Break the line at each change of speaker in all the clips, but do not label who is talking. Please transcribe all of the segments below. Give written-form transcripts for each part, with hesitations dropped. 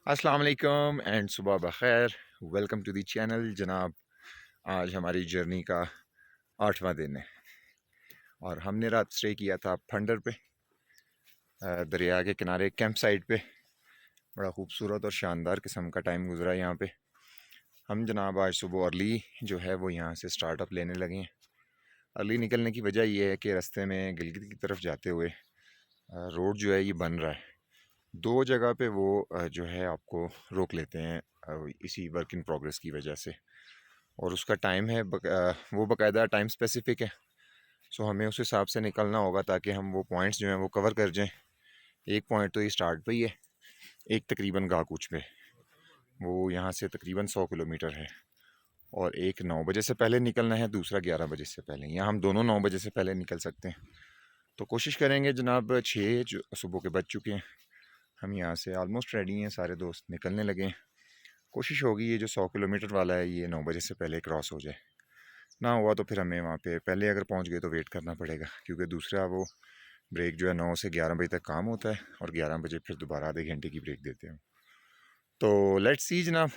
अस्सलाम वालेकुम एंड सुबह बखैर। वेलकम टू दी चैनल जनाब। आज हमारी जर्नी का 8वां दिन है और हमने रात स्टे किया था फंडर पे, दरिया के किनारे कैंप साइट पे। बड़ा खूबसूरत और शानदार किस्म का टाइम गुजरा यहाँ पे। हम जनाब आज सुबह अर्ली जो है वो यहाँ से स्टार्टअप लेने लगे हैं। अर्ली निकलने की वजह यह है कि रास्ते में गिलगित की तरफ जाते हुए रोड जो है ये बन रहा है। दो जगह पे वो जो है आपको रोक लेते हैं इसी वर्क इन प्रोग्रेस की वजह से, और उसका टाइम है वो बाकायदा टाइम स्पेसिफिक है। सो हमें उस हिसाब से निकलना होगा ताकि हम वो पॉइंट्स जो हैं वो कवर कर जाएं। एक पॉइंट तो ये स्टार्ट पे ही है, एक तकरीबन गाकुच पे, वो यहाँ से तकरीबन 100 किलोमीटर है, और एक 9 बजे से पहले निकलना है, दूसरा 11 बजे से पहले। यहाँ हम दोनों 9 बजे से पहले निकल सकते हैं। तो कोशिश करेंगे जनाब। 6 जो सुबह के बज चुके हैं, हम यहाँ से आलमोस्ट रेडी हैं, सारे दोस्त निकलने लगे हैं। कोशिश होगी ये जो 100 किलोमीटर वाला है ये 9 बजे से पहले क्रॉस हो जाए। ना हुआ तो फिर हमें वहाँ पे पहले अगर पहुँच गए तो वेट करना पड़ेगा, क्योंकि दूसरा वो ब्रेक जो है 9 से 11 बजे तक काम होता है, और 11 बजे फिर दोबारा आधे घंटे की ब्रेक देते हैं। तो लेट्स सी जनाब।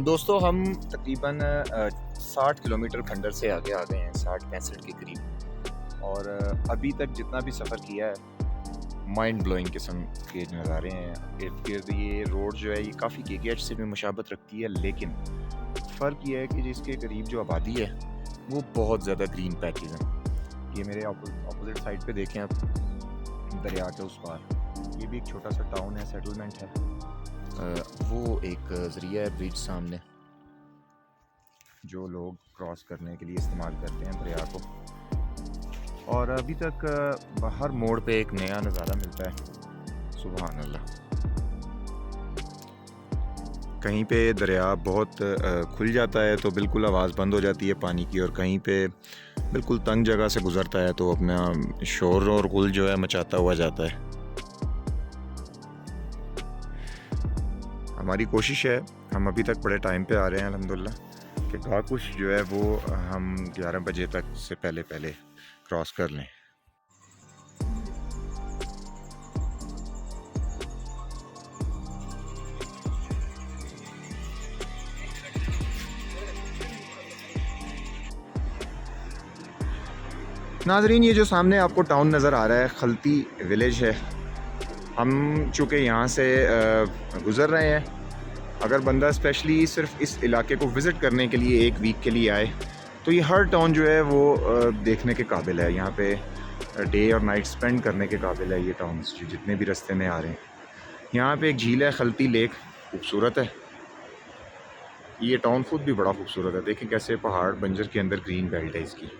दोस्तों हम तकरीबन 60 किलोमीटर खंडर से आगे आ गए हैं, 60-65 के करीब। और अभी तक जितना भी सफ़र किया है माइंड ब्लोइंग किस्म के नज़ारे हैं इर्द गिर्द। ये रोड जो है ये काफ़ी KKH से भी मुशाबत रखती है, लेकिन फ़र्क ये है कि जिसके करीब जो आबादी है वो बहुत ज़्यादा ग्रीन पैचेज हैं। ये मेरे अपोजिट साइड पे देखें आप, दरिया के उस पार ये भी एक छोटा सा टाउन है, सेटलमेंट है। वो एक ज़रिया है ब्रिज सामने, जो लोग क्रॉस करने के लिए इस्तेमाल करते हैं दरिया को। और अभी तक हर मोड़ पे एक नया नज़ारा मिलता है। सुभान अल्लाह। कहीं पे दरिया बहुत खुल जाता है तो बिल्कुल आवाज़ बंद हो जाती है पानी की, और कहीं पे बिल्कुल तंग जगह से गुज़रता है तो अपना शोर और गुल जो है मचाता हुआ जाता है। हमारी कोशिश है, हम अभी तक बड़े टाइम पे आ रहे हैं अल्हम्दुलिल्लाह, कि गाकुश जो है वो हम 11 बजे तक से पहले क्रॉस कर लें। नाजरीन, ये जो सामने आपको टाउन नज़र आ रहा है खलती विलेज है। हम चूँकि यहाँ से गुज़र रहे हैं, अगर बंदा स्पेशली सिर्फ इस इलाके को विज़िट करने के लिए एक वीक के लिए आए तो ये हर टाउन जो है वो देखने के काबिल है। यहाँ पे डे और नाइट स्पेंड करने के काबिल है ये टाउन्स जितने भी रास्ते में आ रहे हैं। यहाँ पे एक झील है खलती लेक, खूबसूरत है। ये टाउन खुद भी बड़ा खूबसूरत है। देखें कैसे पहाड़ बंजर के अंदर ग्रीन बेल्ट है इसकी।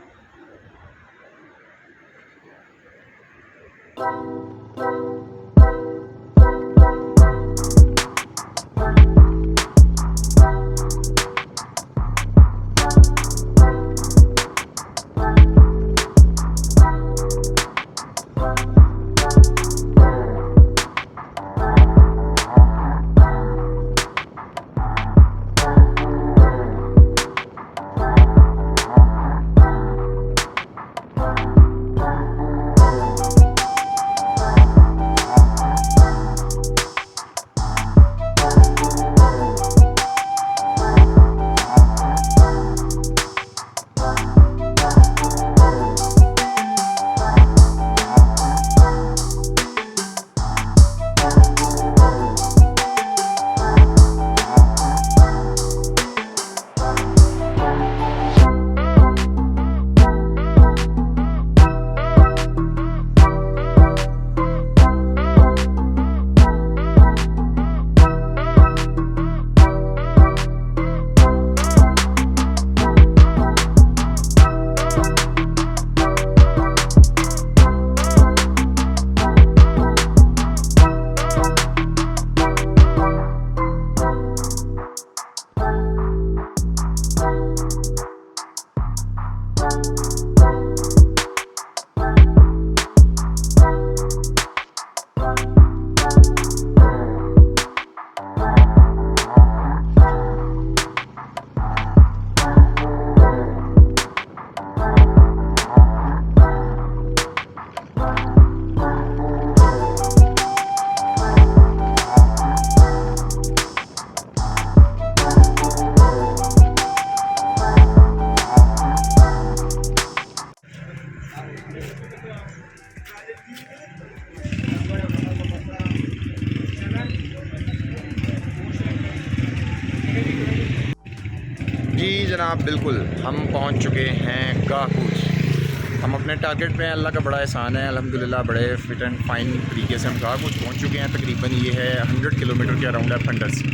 जी जनाब, बिल्कुल हम पहुंच चुके हैं गाह कूच। हम अपने टारगेट पे हैं। अल्लाह का बड़ा एहसान है, अल्हम्दुलिल्लाह बड़े फ़िट एंड फाइन तरीके से हम गाह कूच पहुंच चुके हैं। तकरीबन ये है 100 किलोमीटर के अराउंड है फंडर से।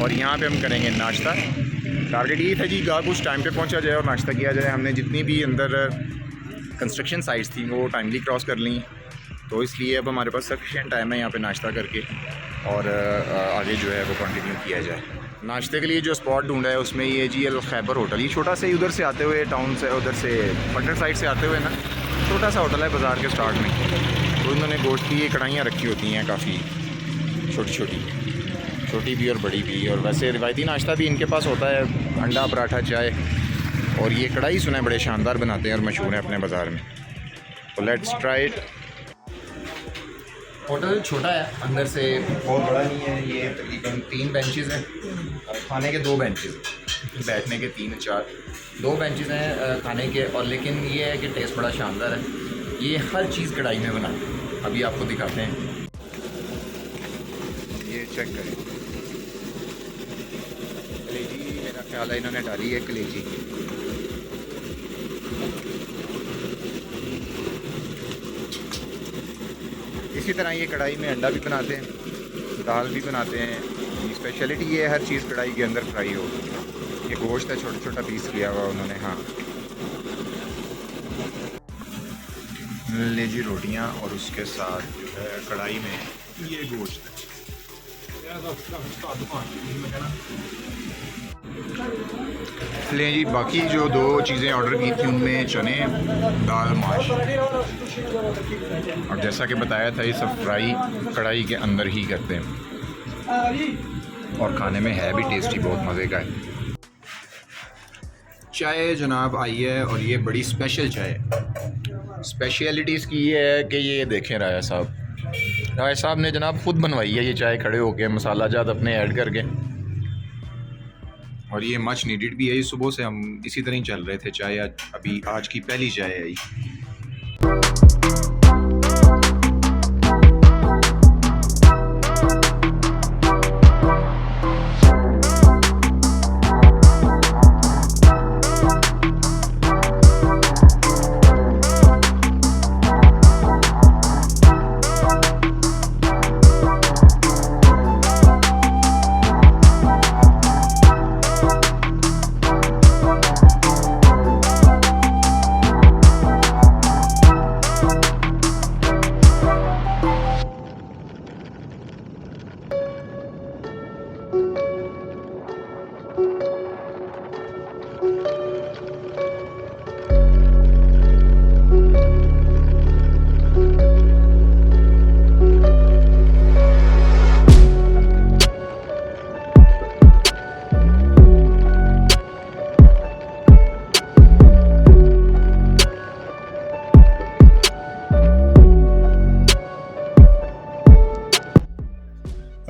और यहाँ पे हम करेंगे नाश्ता। टारगेट ये था जी गाह कूच टाइम पे पहुँचा जाए और नाश्ता किया जाए। हमने जितनी भी अंदर कंस्ट्रक्शन साइट्स थी वो टाइमली क्रॉस कर ली, तो इसलिए अब हमारे पास सफिशिएंट टाइम है यहाँ पे नाश्ता करके और आगे जो है वो कंटिन्यू किया जाए। नाश्ते के लिए जो स्पॉट ढूंढा है उसमें ये जी अल खैबर होटल। ये छोटा सा ही उधर से आते हुए टाउन से, उधर से फंडर साइड से आते हुए ना, छोटा सा होटल है बाज़ार के स्टार्ट में। तो इन्होंने गोश्त की ये कढ़ाइयाँ रखी होती हैं, काफ़ी छोटी भी और बड़ी भी। और वैसे रिवायती नाश्ता भी इनके पास होता है, अंडा पराठा चाय। और ये कढ़ाई सुना है बड़े शानदार बनाते हैं और मशहूर है अपने बाज़ार में। तो लेट्स ट्राई इट। होटल छोटा है, अंदर से बहुत बड़ा नहीं है। ये तकरीबन 3 बेंचेस हैं, खाने के 2 बेंचेस, बैठने के 3-4 2 बेंचेस हैं खाने के। और लेकिन ये है कि टेस्ट बड़ा शानदार है। ये हर चीज़ कढ़ाई में बनाते हैं। अभी आपको दिखाते हैं, ये चेक करें। कलेजी मेरा ख्याल है इन्होंने डाली है कलेजी। इसी तरह ये कढ़ाई में अंडा भी बनाते हैं, दाल भी बनाते हैं। स्पेशलिटी ये है हर चीज़ कढ़ाई के अंदर फ्राई हो। ये गोश्त है छोटा पीस किया हुआ उन्होंने। हाँ ले जी रोटियाँ और उसके साथ जो है कढ़ाई में ये गोश्त है। ले जी बाकी जो 2 चीज़ें ऑर्डर की थी उनमें चने, दाल, माश। और जैसा कि बताया था ये सब फ्राई कढ़ाई के अंदर ही करते हैं और खाने में है भी टेस्टी, बहुत मज़े का है। चाय जनाब आई है और ये बड़ी स्पेशल चाय है। स्पेशलिटी इसकी ये है कि ये देखें राय साहब ने जनाब ख़ुद बनवाई है ये चाय, खड़े होके मसाला जात अपने ऐड करके। और ये मच नीडेड भी है। ये सुबह से हम इसी तरह ही चल रहे थे चाय। अभी आज की पहली चाय आई।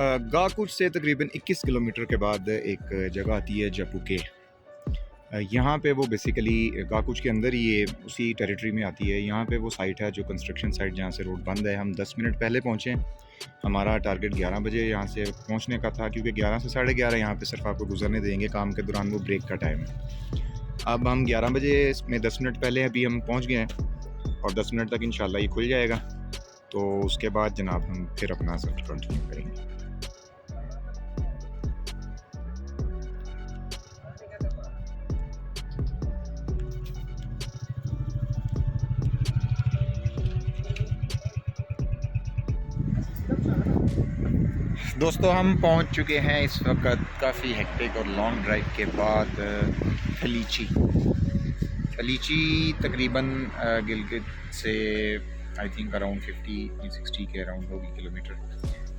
गाकुच से तकरीबन 21 किलोमीटर के बाद एक जगह आती है जपुके। यहाँ पे वो बेसिकली गाकुच के अंदर ही ये उसी टेरिटरी में आती है। यहाँ पे वो साइट है जो कंस्ट्रक्शन साइट जहाँ से रोड बंद है। हम 10 मिनट पहले पहुँचे। हमारा टारगेट 11 बजे यहाँ से पहुँचने का था, क्योंकि 11 से 11:30 यहाँ पे सिर्फ आपको गुजरने देंगे, काम के दौरान वो ब्रेक का टाइम है। अब हम 11 बजे में 10 मिनट पहले अभी हम पहुँच गए हैं और 10 मिनट तक इंशाल्लाह ये खुल जाएगा। तो उसके बाद जनाब हम फिर अपना सफ़र कंटिन्यू करेंगे। दोस्तों हम पहुंच चुके हैं इस वक्त काफ़ी हेक्टिक और लॉन्ग ड्राइव के बाद फलीची तकरीबन गिलगित से आई थिंक अराउंड 50-60 के अराउंड होगी किलोमीटर।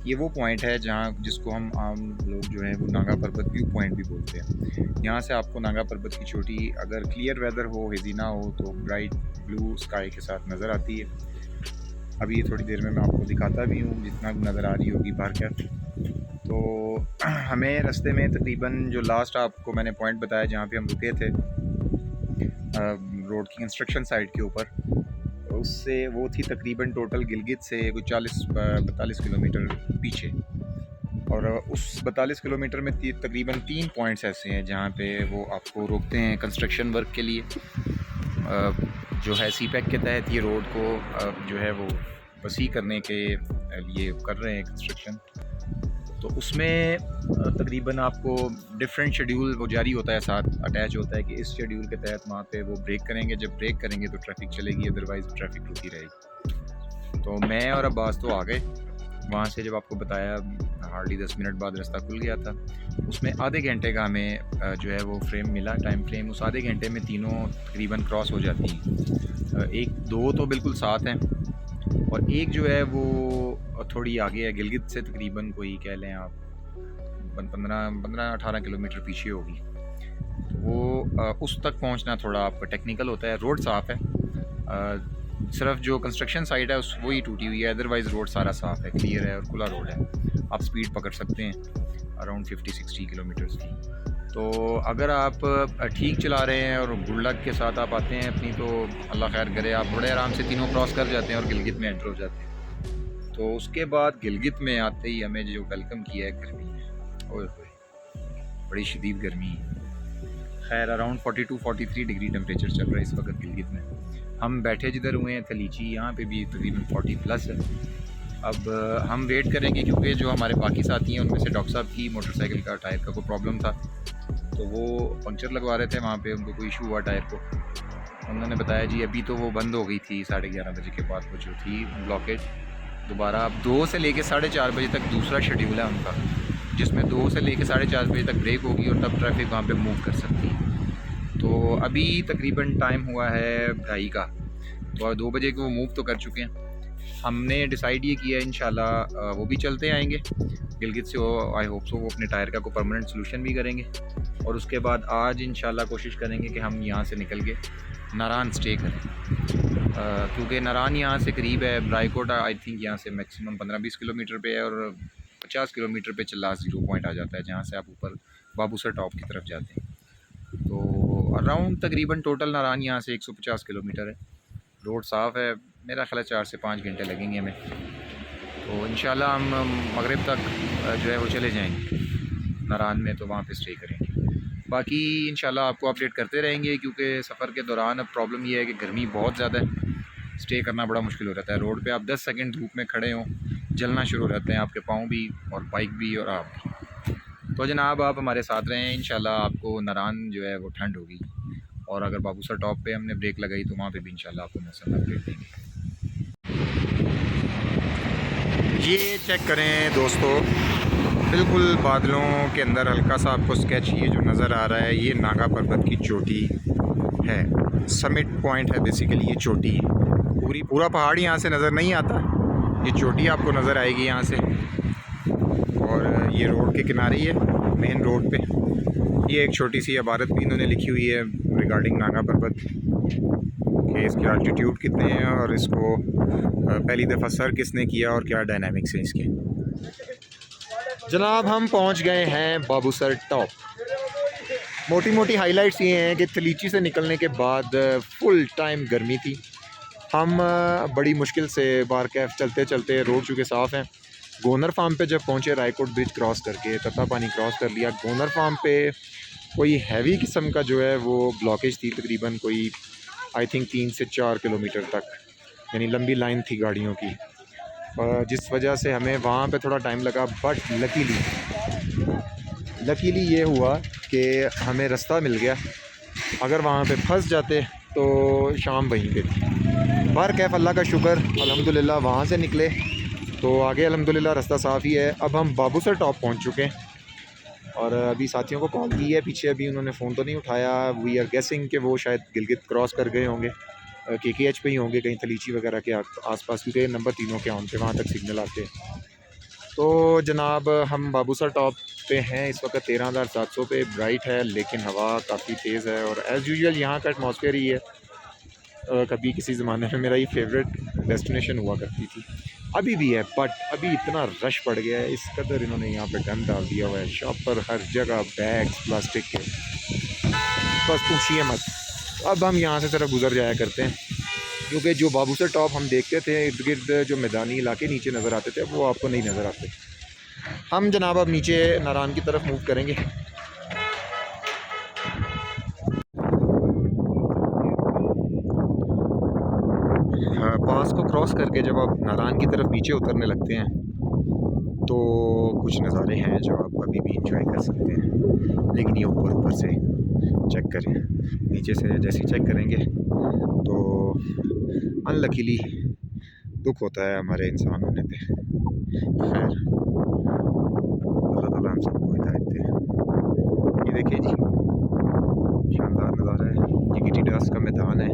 ये वो पॉइंट है जहाँ जिसको हम आम लोग जो हैं वो नागा पर्वत व्यू पॉइंट भी बोलते हैं। यहाँ से आपको नागा पर्वत की चोटी अगर क्लियर वेदर हो, हेज़ी ना हो, तो ब्राइट ब्लू स्काई के साथ नज़र आती है। अभी थोड़ी देर में मैं आपको दिखाता भी हूँ जितना भी नज़र आ रही होगी बाहर क्या। तो हमें रास्ते में तकरीबन जो लास्ट आपको मैंने पॉइंट बताया जहाँ पे हम रुके थे रोड की कंस्ट्रक्शन साइट के ऊपर, उससे वो थी तकरीबन टोटल गिलगित से कुछ 40-42 किलोमीटर पीछे। और उस 42 किलोमीटर में तकरीबन 3 पॉइंट्स ऐसे हैं जहाँ पे वो आपको रोकते हैं कंस्ट्रक्शन वर्क के लिए। जो है सीपैक के तहत ये रोड को जो है वो वसी करने के लिए कर रहे हैं कंस्ट्रक्शन। तो उसमें तकरीबन आपको डिफरेंट शेड्यूल वो जारी होता है, साथ अटैच होता है कि इस शेड्यूल के तहत वहाँ पे वो ब्रेक करेंगे। जब ब्रेक करेंगे तो ट्रैफिक चलेगी, अदरवाइज़ ट्रैफिक रुकी रहेगी। तो मैं और अब्बास तो आ गए वहाँ से। जब आपको बताया हार्डली 10 मिनट बाद रास्ता खुल गया था। उसमें आधे घंटे का हमें जो है वो फ्रेम मिला, टाइम फ्रेम। उस आधे घंटे में तीनों तकरीबन क्रॉस हो जाती हैं। एक दो तो बिल्कुल साथ हैं और एक जो है वो थोड़ी आगे है, गिलगित से तकरीबन कोई कह लें आप 15-18 किलोमीटर पीछे होगी। तो वो उस तक पहुंचना थोड़ा आपका टेक्निकल होता है। रोड साफ़ है, सिर्फ जो कंस्ट्रक्शन साइट है उस वही टूटी हुई है, अदरवाइज़ रोड सारा साफ़ है, क्लियर है और खुला रोड है। आप स्पीड पकड़ सकते हैं अराउंड 50-60 किलोमीटर्स की। तो अगर आप ठीक चला रहे हैं और गुड लक के साथ आप आते हैं अपनी, तो अल्लाह खैर करे, आप बड़े आराम से तीनों क्रॉस कर जाते हैं और गिलगित में एंटर हो जाते हैं। तो उसके बाद गिलगित में आते ही हमें जो वेलकम किया है गर्मी ने, ओए होए बड़ी शदीद गर्मी है। खैर अराउंड 42-43 डिग्री टेम्परेचर चल रहा है इस वक्त गिलगित में। हम बैठे जिधर हुए हैं थलीची, यहाँ पे भी तकरीबन 40+ है। अब हम वेट करेंगे क्योंकि जो हमारे बाकी साथी हैं उनमें से डॉक्टर साहब की मोटरसाइकिल का टायर का कोई प्रॉब्लम था, तो वो पंक्चर लगवा रहे थे वहाँ पे। उनको कोई इशू हुआ टायर को। उन्होंने बताया जी अभी तो वो बंद हो गई थी 11:30 बजे के बाद वो जो थी ब्लॉकेज। दोबारा अब 2 से लेके 4:30 बजे तक दूसरा शेड्यूल है उनका, जिसमें 2 से लेके 4:30 बजे तक ब्रेक होगी और तब ट्रैफिक वहाँ पे मूव कर सकती है। तो अभी तकरीबन टाइम हुआ है 2:30 का, तो 2 बजे को वो मूव तो कर चुके हैं। हमने डिसाइड ये किया इंशाल्लाह वो भी चलते आएंगे गिलगित से। आई होप सो वो अपने टायर का कोई परमानेंट सोल्यूशन भी करेंगे। और उसके बाद आज इंशाल्लाह कोशिश करेंगे कि हम यहाँ से निकल के नारान स्टे करें, क्योंकि नारान यहाँ से करीब है। ब्राइकोट आई थिंक यहाँ से मैक्सिमम 15-20 किलोमीटर पे है और 50 किलोमीटर पे लास्ट 0 पॉइंट आ जाता है जहाँ से आप ऊपर बाबूसर टॉप की तरफ जाते हैं। तो अराउंड तकरीबन टोटल नारान यहाँ से 150 किलोमीटर है। रोड साफ़ है, मेरा ख्याल 4 से 5 घंटे लगेंगे हमें। तो इंशाल्लाह हम मगरिब तक जो है वो चले जाएंगे नारान में, तो वहाँ पे स्टे करेंगे। बाकी इंशाल्लाह आपको अपडेट करते रहेंगे, क्योंकि सफ़र के दौरान अब प्रॉब्लम ये है कि गर्मी बहुत ज़्यादा है, स्टे करना बड़ा मुश्किल हो जाता है। रोड पे आप 10 सेकंड धूप में खड़े हों, जलना शुरू हो जाते हैं आपके पाँव भी और बाइक भी और आप भी। तो जनाब आप हमारे साथ रहें, इंशाल्लाह आपको नारान जो है वो ठंड होगी। और अगर बाबूसर टॉप पे हमने ब्रेक लगाई तो वहाँ पे भी इंशाल्लाह आपको मौसम अपडेट देंगे। ये चेक करें दोस्तों, बिल्कुल बादलों के अंदर हल्का सा आपको स्केच ये जो नज़र आ रहा है, ये नागा पर्वत की चोटी है। समिट पॉइंट है बेसिकली, ये चोटी पूरा पहाड़ यहाँ से नज़र नहीं आता, ये चोटी आपको नज़र आएगी यहाँ से। और ये रोड के किनारे ही है, मेन रोड पे। ये एक छोटी सी इबारत भी इन्होंने लिखी हुई है रिगार्डिंग नागा पर्वत कि इसके अल्टीट्यूड कितने हैं और इसको पहली दफ़ा सर किसने किया और क्या डायनामिक्स हैं इसके। जनाब हम पहुंच गए हैं बाबूसर टॉप। मोटी मोटी हाइलाइट्स ये हैं कि थलीची से निकलने के बाद फुल टाइम गर्मी थी। हम बड़ी मुश्किल से बार कैफ चलते चलते, रोड चूँकि साफ़ हैं। गोनर फार्म पे जब पहुँचे, रायकोट ब्रिज क्रॉस करके तत्ता पानी क्रॉस कर लिया। गोनर फार्म पे कोई हैवी किस्म का जो है वो ब्लॉकेज थी, तकरीबन कोई आई थिंक 3 से 4 किलोमीटर तक, यानी लंबी लाइन थी गाड़ियों की, जिस वजह से हमें वहाँ पे थोड़ा टाइम लगा। बट लकीली ये हुआ कि हमें रास्ता मिल गया। अगर वहाँ पे फंस जाते तो शाम वहीं पे थी। बार कैफ अल्लाह का शुक्र, अल्हम्दुलिल्लाह वहाँ से निकले तो आगे अल्हम्दुलिल्लाह रास्ता साफ़ ही है। अब हम बाबूसर टॉप पहुँच चुके हैं और अभी साथियों को कॉल की है पीछे, अभी उन्होंने फ़ोन तो नहीं उठाया। वी आर गेसिंग कि वो शायद गिलगित क्रॉस कर गए होंगे, KKH पे ही होंगे, कहीं थलीची वगैरह के आसपास, क्योंकि नंबर तीनों के ऑन थे, वहाँ तक सिग्नल आते हैं। तो जनाब हम बाबूसर टॉप पे हैं इस वक्त 13,700 पे। ब्राइट है लेकिन हवा काफ़ी तेज़ है और एज़ यूजुअल यहाँ का एटमॉस्फेयर ही है। कभी किसी ज़माने में मेरा ये फेवरेट डेस्टिनेशन हुआ करती थी, अभी भी है, बट अभी इतना रश पड़ गया है, इस कदर इन्होंने यहाँ पे गंद डाल दिया हुआ है। शॉप पर हर जगह बैग्स प्लास्टिक के, बस पूछिए मत। अब हम यहाँ से ज़रा गुज़र जाया करते हैं, क्योंकि जो बाबूसर टॉप हम देखते थे, इर्द गिर्द जो मैदानी इलाके नीचे नज़र आते थे, वो आपको नहीं नज़र आते। हम जनाब अब नीचे नारान की तरफ मूव करेंगे। पास को क्रॉस करके जब आप नारान की तरफ नीचे उतरने लगते हैं तो कुछ नज़ारे हैं जो आप अभी भी इंजॉय कर सकते हैं। लेकिन ये ऊपर ऊपर से चेक करें, नीचे से जैसे ही चेक करेंगे तो अनलकीली दुख होता है हमारे इंसान होने पे। खैर अल्लाह ताला हम सबको हिदायत दे। ये देखिए जी, शानदार नज़ारा है। ये गिटी डास का मैदान है।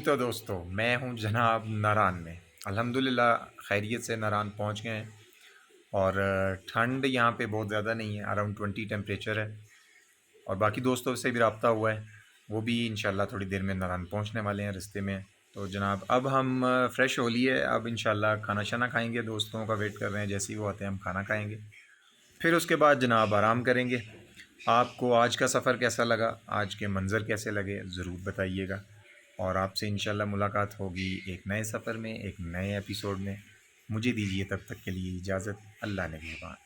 तो दोस्तों, मैं हूं जनाब नारान में। अल्हम्दुलिल्लाह खैरियत से नारान पहुंच गए हैं। और ठंड यहाँ पे बहुत ज़्यादा नहीं है, अराउंड 20 टेम्परेचर है। और बाकी दोस्तों से भी रब्ता हुआ है, वो भी इंशाल्लाह थोड़ी देर में नारान पहुंचने वाले हैं, रास्ते में। तो जनाब अब हम फ़्रेश हो लिए, अब इंशाल्लाह खाना शाना खाएंगे। दोस्तों का वेट कर रहे हैं, जैसे ही वो आते हैं हम खाना खाएंगे, फिर उसके बाद जनाब आराम करेंगे। आपको आज का सफ़र कैसा लगा, आज के मंज़र कैसे लगे, ज़रूर बताइएगा। और आपसे इंशाल्लाह मुलाकात होगी एक नए सफ़र में, एक नए एपिसोड में। मुझे दीजिए तब तक के लिए इजाज़त। अल्लाह ने मेहरबान।